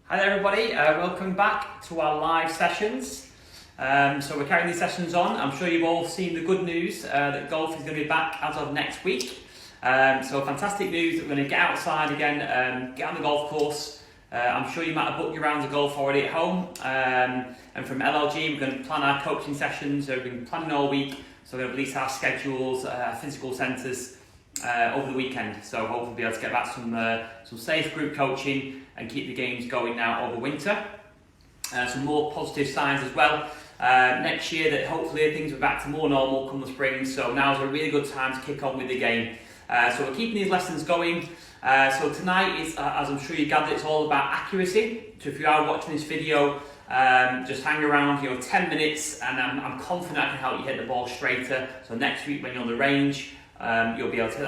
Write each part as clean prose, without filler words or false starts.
Hi there everybody, welcome back to our live sessions. So we're carrying these sessions on. I'm sure you've all seen the good news that golf is going to be back as of next week. So fantastic news that we're going to get outside again, get on the golf course. I'm sure you might have booked your rounds of golf already at home. And from LLG, we're going to plan our coaching sessions. So we've been planning all week. So we're going to release our schedules, physical centres over the weekend. So hopefully we'll be able to get back some safe group coaching and keep the games going now over winter. Some more positive signs as well. Next year that hopefully things are back to more normal come the spring. So now's a really good time to kick on with the game. So we're keeping these lessons going. So tonight is, as I'm sure you gathered, it's all about accuracy. So if you are watching this video, just hang around, 10 minutes, and I'm confident I can help you hit the ball straighter. So next week when you're on the range, you'll be able to hit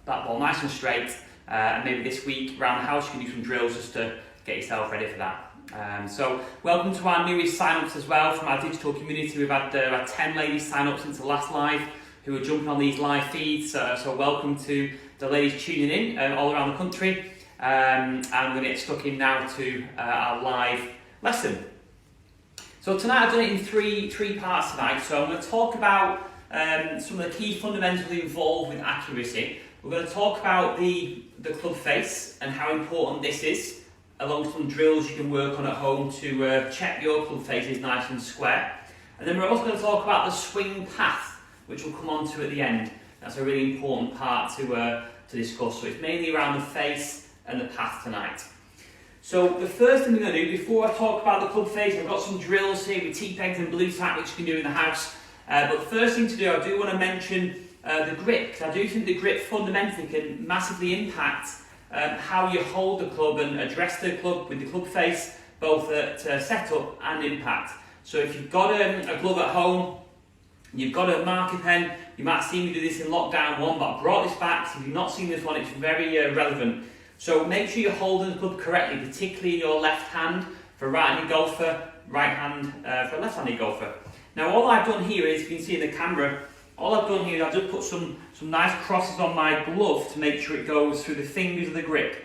that ball nice and straight. And maybe this week around the house you can do some drills just to get yourself ready for that. So welcome to our newest sign-ups as well from our digital community. We've had 10 ladies sign up since the last live who are jumping on these live feeds. So welcome to the ladies tuning in all around the country. And we're going to get stuck in now to our live lesson. So tonight I've done it in three parts tonight. So I'm going to talk about some of the key fundamentals involved with accuracy. We're going to talk about the club face and how important this is, along with some drills you can work on at home to check your club face is nice and square. And then we're also going to talk about the swing path, which we'll come on to at the end. That's a really important part to discuss. So it's mainly around the face and the path tonight. So the first thing we're going to do, before I talk about the club face, I've got some drills here with T-pegs and blue tack which you can do in the house. But the first thing to do, I do want to mention the grip, because I do think the grip fundamentally can massively impact how you hold the club and address the club with the club face, both at setup and impact. So if you've got a glove at home, you've got a marker pen, you might have seen me do this in Lockdown 1, but I brought this back, so if you've not seen this one, it's very relevant. So make sure you're holding the club correctly, particularly in your left hand for a right-handed golfer, right hand for a left-handed golfer. Now all I've done here is, you can see in the camera, all I've done here is I've just put some nice crosses on my glove to make sure it goes through the fingers of the grip.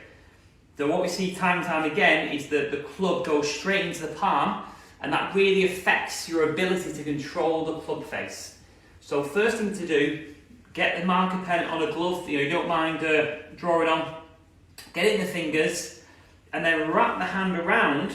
So what we see time and time again is that the club goes straight into the palm, and that really affects your ability to control the club face. So first thing to do, get the marker pen on a glove, you don't mind drawing on, get it in the fingers, and then wrap the hand around.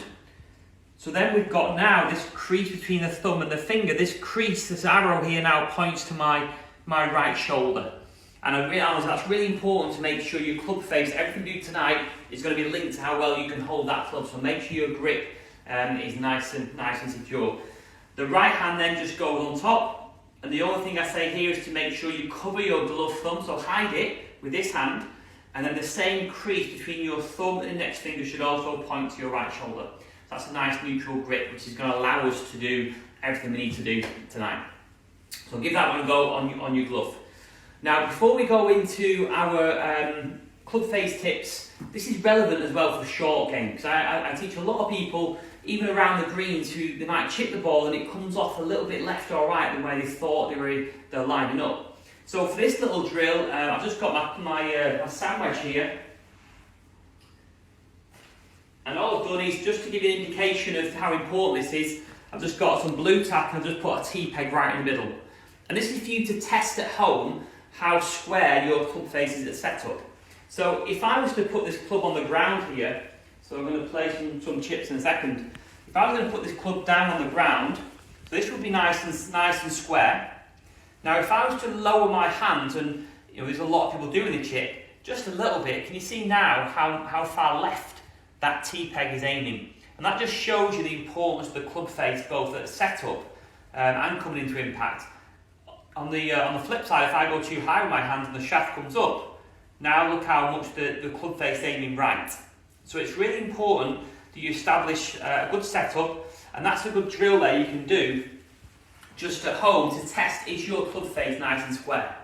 So then we've got now this crease between the thumb and the finger. This crease, this arrow here now points to my right shoulder. And I realise that's really important to make sure your club face, everything you do tonight, is going to be linked to how well you can hold that club. So make sure your grip is nice and secure. The right hand then just goes on top. And the only thing I say here is to make sure you cover your glove thumb, so hide it with this hand. And then the same crease between your thumb and index finger should also point to your right shoulder. That's a nice neutral grip, which is going to allow us to do everything we need to do tonight. So give that one a go on your glove. Now, before we go into our club face tips, this is relevant as well for short game, because I teach a lot of people, even around the greens, who they might chip the ball and it comes off a little bit left or right than where they thought they're lining up. So for this little drill, I've just got my sand wedge here. And all I've done is, just to give you an indication of how important this is, I've just got some blue tack and I've just put a T-peg right in the middle. And this is for you to test at home how square your club face is at setup. So if I was to put this club on the ground here, so I'm going to play some chips in a second. If I was going to put this club down on the ground, so this would be nice and square. Now if I was to lower my hands, and there's a lot of people doing the chip, just a little bit, can you see now how far left that T-peg is aiming? And that just shows you the importance of the club face, both at setup and coming into impact. On the flip side, if I go too high with my hands and the shaft comes up, now look how much the club face is aiming right. So it's really important that you establish a good setup, and that's a good drill there you can do just at home to test, is your club face nice and square?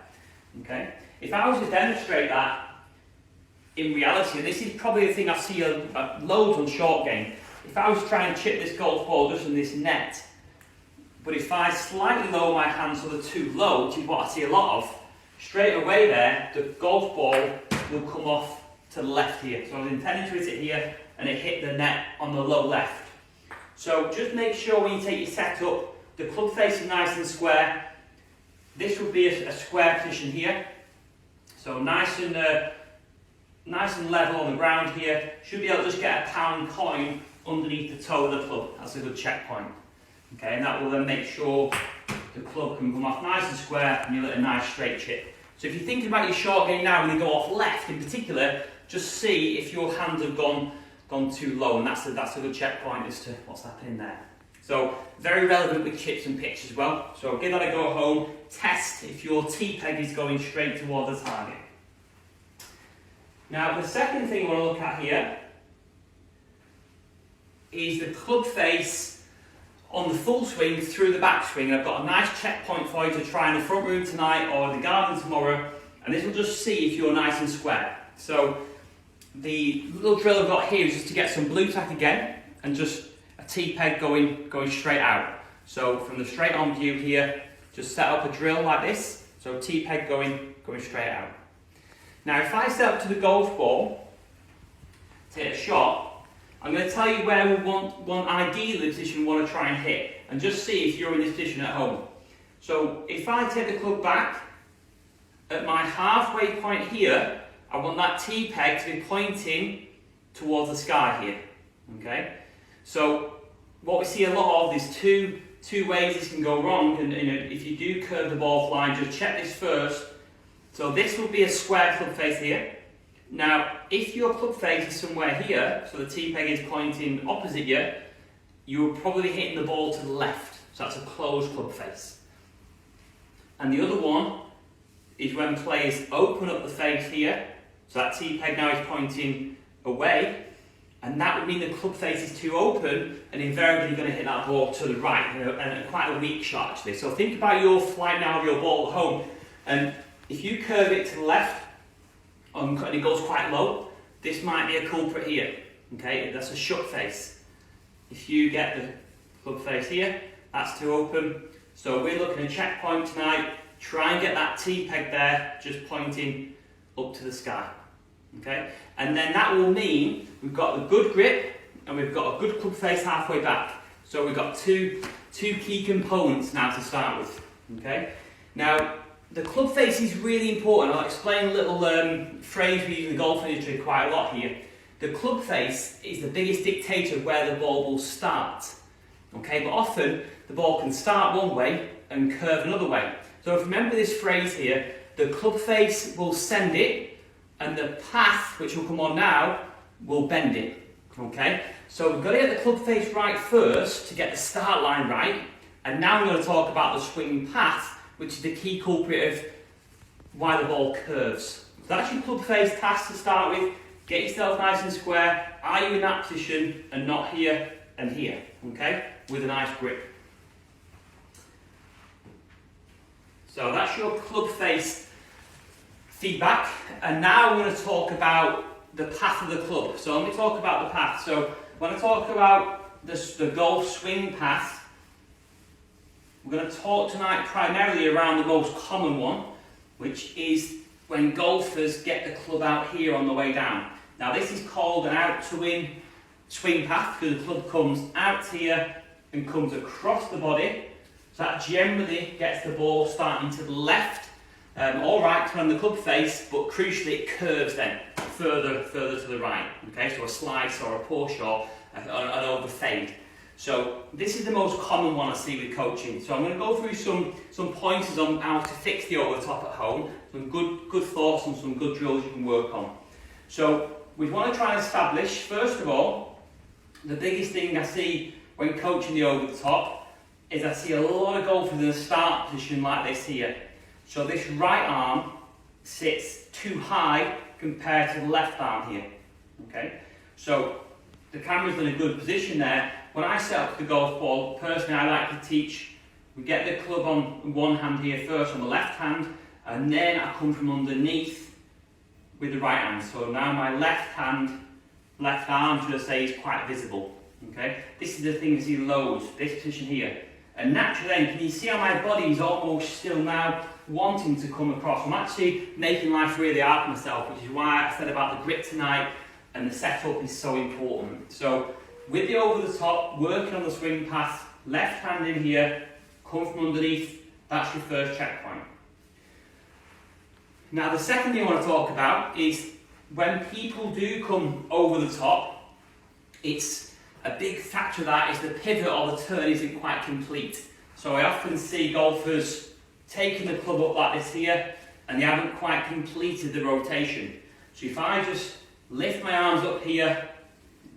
Okay. If I was to demonstrate that in reality, and this is probably the thing I see loads on short game, if I was trying to chip this golf ball just in this net, but if I slightly lower my hands so they're too low, which is what I see a lot of, straight away there, the golf ball will come off to to the left here. So I was intending to hit it here, and it hit the net on the low left. So just make sure when you take your set up, the club face is nice and square. This would be a square position here. So nice and level on the ground here. Should be able to just get a pound coin underneath the toe of the club. That's a good checkpoint. Okay, and that will then make sure the club can come off nice and square and you'll get a nice straight chip. So if you're thinking about your short game now, when you go off left in particular, just see if your hands have gone too low, and that's a good checkpoint as to what's happening there. So very relevant with chips and pitch as well. So give that a go at home. Test if your T-peg is going straight towards the target. Now the second thing we want to look at here is the club face on the full swing through the backswing. I've got a nice checkpoint for you to try in the front room tonight or the garden tomorrow, and this will just see if you're nice and square. So the little drill I've got here is just to get some blue tack again and just a T-peg going straight out. So from the straight on view here, just set up a drill like this. So T-peg going straight out. Now if I set up to the golf ball to hit a shot, I'm going to tell you where we want ideally the position we want to try and hit, and just see if you're in this position at home. So if I take the club back, at my halfway point here, I want that T-peg to be pointing towards the sky here. Okay? So what we see a lot of is two ways this can go wrong, and if you do curve the ball flying, just check this first. So this will be a square club face here. Now, if your club face is somewhere here, so the T-peg is pointing opposite you, you're probably hitting the ball to the left. So that's a closed club face. And the other one is when players open up the face here, so that T-peg now is pointing away, and that would mean the club face is too open, and invariably you're going to hit that ball to the right, and quite a weak shot actually. So think about your flight now of your ball at home, and if you curve it to the left, and it goes quite low, this might be a culprit here. Okay, that's a shut face. If you get the club face here, that's too open. So we're looking at a checkpoint tonight. Try and get that T-peg there, just pointing up to the sky. Okay, and then that will mean we've got a good grip and we've got a good club face halfway back. So we've got two key components now to start with. Okay, now the club face is really important. I'll explain a little phrase we use in the golf industry quite a lot here. The club face is the biggest dictator of where the ball will start. Okay, but often the ball can start one way and curve another way. So if you remember this phrase here, the club face will send it, and the path, which will come on now, will bend it. Okay, so we've got to get the club face right first to get the start line right, and now we're going to talk about the swing path, which is the key culprit of why the ball curves. So that's your club face task to start with. Get yourself nice and square. Are you in that position and not here and here? Okay, with a nice grip. So that's your club face feedback, and now we're going to talk about the path of the club. So let me talk about the path. So when I talk about the golf swing path, we're going to talk tonight primarily around the most common one, which is when golfers get the club out here on the way down. Now this is called an out to in swing path, because the club comes out here and comes across the body. So that generally gets the ball starting to the left, all right on the club face, but crucially it curves then further to the right. Okay, so a slice or a push or an over fade. So this is the most common one I see with coaching. So I'm going to go through some pointers on how to fix the over the top at home, some good thoughts and some good drills you can work on. So we want to try and establish, first of all, the biggest thing I see when coaching the over the top is I see a lot of golfers in a start position like this here. So this right arm sits too high compared to the left arm here. Okay, so the camera's in a good position there. When I set up the golf ball, personally I like to teach, we get the club on one hand here first, on the left hand, and then I come from underneath with the right hand. So now my left arm, should I say, is quite visible. Okay, this is the thing you see loads, this position here. And naturally then, can you see how my body is almost still now wanting to come across. I'm actually making life really hard for myself, which is why I said about the grip tonight and the setup is so important. So with the over the top, working on the swing path, left hand in here, come from underneath, that's your first checkpoint. Now the second thing I want to talk about is when people do come over the top, it's a big factor of that is the pivot or the turn isn't quite complete. So I often see golfers taking the club up like this here and they haven't quite completed the rotation. So if I just lift my arms up here,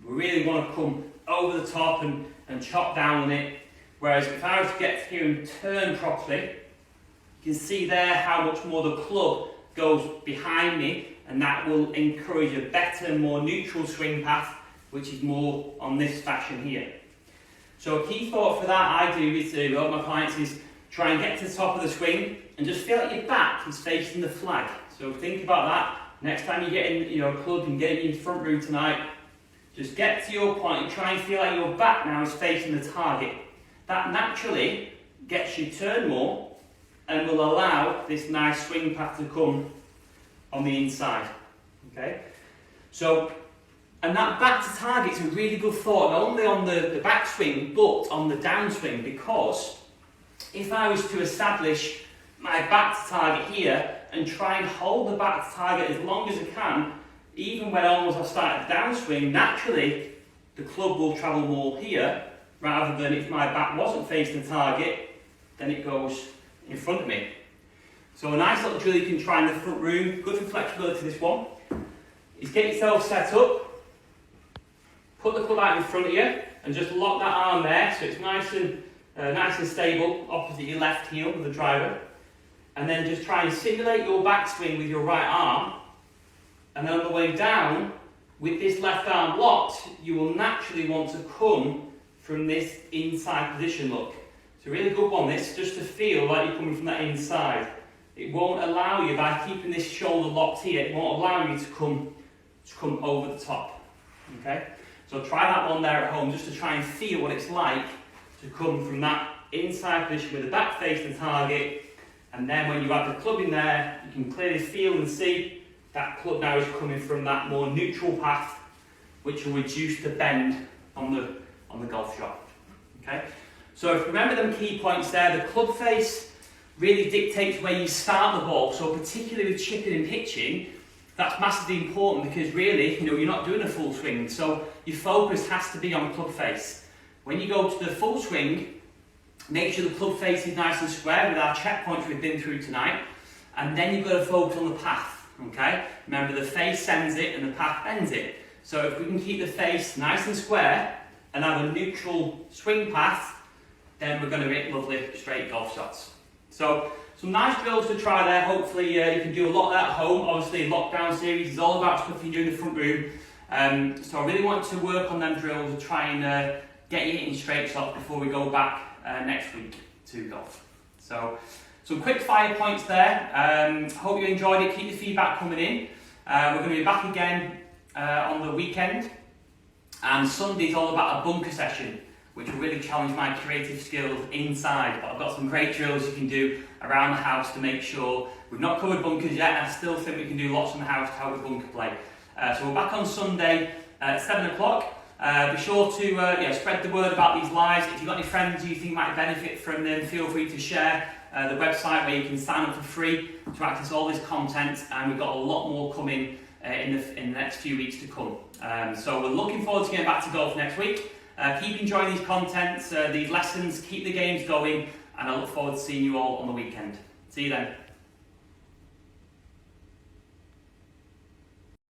really want to come over the top and chop down on it. Whereas if I was to get here and turn properly, you can see there how much more the club goes behind me, and that will encourage a better, more neutral swing path, which is more on this fashion here. So a key thought for that I do is to help my clients is try and get to the top of the swing and just feel like your back is facing the flag. So think about that. Next time you get in a club and get in your front room tonight, just get to your point and try and feel like your back now is facing the target. That naturally gets you turn more and will allow this nice swing path to come on the inside. Okay? So, and that back to target is a really good thought, not only on the backswing, but on the downswing, because if I was to establish my back to target here and try and hold the back to target as long as I can, even when almost I start a downswing, naturally the club will travel more here, rather than if my back wasn't facing the target, then it goes in front of me. So a nice little drill you can try in the front room, good for flexibility this one, is get yourself set up, put the club out in front of you, and just lock that arm there so it's nice and stable opposite your left heel with the driver. And then just try and simulate your backswing with your right arm, and then on the way down, with this left arm locked, you will naturally want to come from this inside position look. It's a really good one this, just to feel like you're coming from that inside. It won't allow you, by keeping this shoulder locked here, it won't allow you to come over the top. Okay? So try that one there at home, just to try and feel what it's like to come from that inside position with the back facing the target, and then when you have the club in there, you can clearly feel and see that club now is coming from that more neutral path, which will reduce the bend on the golf shot. Okay? So if you remember them key points there, the club face really dictates where you start the ball. So particularly with chipping and pitching, that's massively important because really, you're not doing a full swing. So your focus has to be on the club face. When you go to the full swing, make sure the club face is nice and square with our checkpoints we've been through tonight. And then you've got to focus on the path. Okay? Remember, the face sends it and the path bends it. So if we can keep the face nice and square and have a neutral swing path, then we're going to make lovely straight golf shots. So some nice drills to try there. Hopefully you can do a lot of that at home. Obviously Lockdown series is all about stuff you do in the front room. So I really want to work on them drills to try and get you hitting straight shots before we go back next week to golf. So some quick fire points there. Hope you enjoyed it. Keep the feedback coming in. We're going to be back again on the weekend, and Sunday's all about a bunker session, which will really challenge my creative skills inside. But I've got some great drills you can do around the house to make sure. We've not covered bunkers yet, and I still think we can do lots in the house to help with bunker play. So we're back on Sunday at 7 o'clock. Be sure to spread the word about these lives. If you've got any friends you think might benefit from them, feel free to share the website where you can sign up for free to access all this content, and we've got a lot more coming in the next few weeks to come. So we're looking forward to getting back to golf next week. Keep enjoying these contents, these lessons, keep the games going, and I look forward to seeing you all on the weekend. See you then.